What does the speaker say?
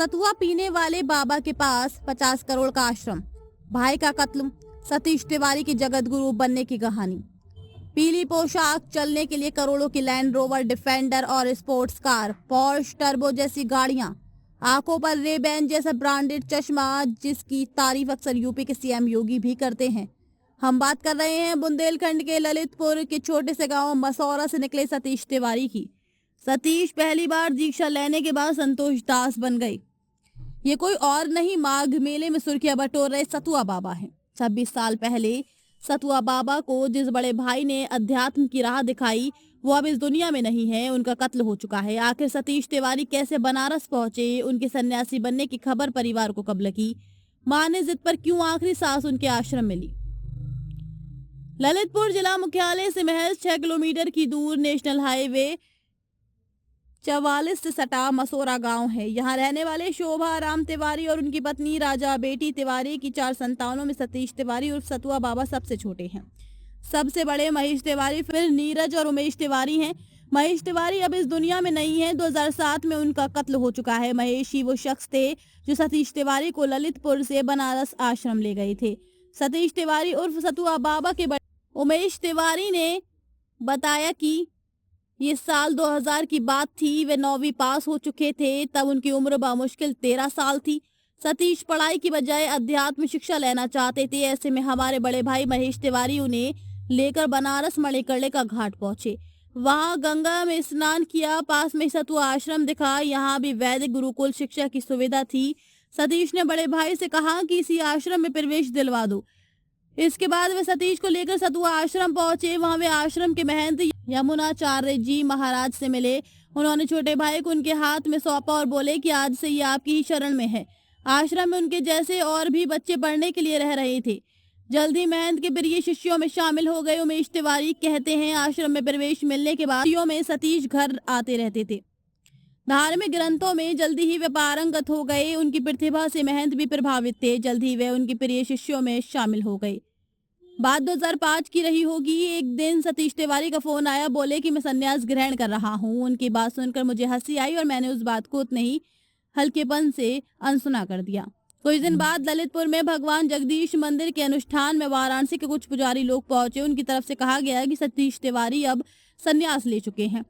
सतुआ पीने वाले बाबा के पास 50 करोड़ का आश्रम, भाई का कत्ल, सतीश तिवारी की जगत गुरु बनने की कहानी। पीली पोशाक, चलने के लिए करोड़ों की लैंड रोवर डिफेंडर और स्पोर्ट्स कार, पोर्श टर्बो जैसी गाड़ियां, आंखों पर रेबैन जैसा ब्रांडेड चश्मा जिसकी तारीफ अक्सर यूपी के सीएम योगी भी करते हैं। हम बात कर रहे हैं बुंदेलखंड के ललितपुर के छोटे से गांव मसौरा से निकले सतीश तिवारी की। सतीश पहली बार दीक्षा लेने के बाद संतोष दास बन गए। ये कोई और नहीं, माघ मेले में सुर्खियां बटोर रहे सतुआ बाबा हैं। 26 साल पहले सतुआ बाबा को जिस बड़े भाई ने अध्यात्म की राह दिखाई वो अब इस दुनिया में नहीं है, उनका कत्ल हो चुका है। आखिर सतीश तिवारी कैसे बनारस पहुंचे, उनके सन्यासी बनने की खबर परिवार को कब लगी, मां ने जिद पर क्यों आखिरी सांस उनके आश्रम में ली। ललितपुर जिला मुख्यालय से महज 6 किलोमीटर की दूर नेशनल हाईवे 44 से सटा मसौरा गांव है। यहाँ रहने वाले शोभा राम तिवारी और उनकी पत्नी राजा बेटी तिवारी की 4 संतानों में सतीश तिवारी उर्फ सतुआ बाबा सबसे छोटे हैं। सबसे बड़े महेश तिवारी, फिर नीरज और उमेश तिवारी हैं। महेश तिवारी अब इस दुनिया में नहीं है, 2007 में उनका कत्ल हो चुका है। महेश ही वो शख्स थे जो सतीश तिवारी को ललितपुर से बनारस आश्रम ले गए थे। सतीश तिवारी उर्फ सतुआ बाबा के बड़े उमेश तिवारी ने बताया कि ये साल 2000 की बात थी, वे 9वीं पास हो चुके थे। तब उनकी उम्र बामुश्किल 13 साल थी। सतीश पढ़ाई की बजाय अध्यात्म शिक्षा लेना चाहते थे। ऐसे में हमारे बड़े भाई महेश तिवारी उन्हें लेकर बनारस मणिकर्णिका का घाट पहुंचे। वहां गंगा में स्नान किया, पास में सतुआ आश्रम दिखा। यहाँ भी वैदिक गुरुकुल शिक्षा की सुविधा थी। सतीश ने बड़े भाई से कहा कि इसी आश्रम में प्रवेश दिलवा दो। इसके बाद वे सतीश को लेकर सतुआ आश्रम पहुंचे। वहां वे आश्रम के महंत यमुनाचार्य जी महाराज से मिले। उन्होंने छोटे भाई को उनके हाथ में सौंपा और बोले कि आज से ये आपकी ही शरण में है। आश्रम में उनके जैसे और भी बच्चे पढ़ने के लिए रह रहे थे। जल्दी महंत के प्रिय शिष्यों में शामिल हो गए। उमेश तिवारी कहते हैं, आश्रम में प्रवेश मिलने के बाद में सतीश घर आते रहते थे। धार्मिक ग्रंथों में जल्दी ही वे पारंगत हो गए। उनकी प्रतिभा से महंत भी प्रभावित थे। जल्दी वे उनके प्रिय शिष्यों में शामिल हो गए। बात 2005 की रही होगी। एक दिन सतीश तिवारी का फोन आया, बोले कि मैं संन्यास ग्रहण कर रहा हूँ। उनकी बात सुनकर मुझे हंसी आई और मैंने उस बात को उतने ही हल्केपन से अनसुना कर दिया। कुछ दिन बाद ललितपुर में भगवान जगदीश मंदिर के अनुष्ठान में वाराणसी के कुछ पुजारी लोग पहुंचे। उनकी तरफ से कहा गया कि सतीश तिवारी अब संन्यास ले चुके हैं।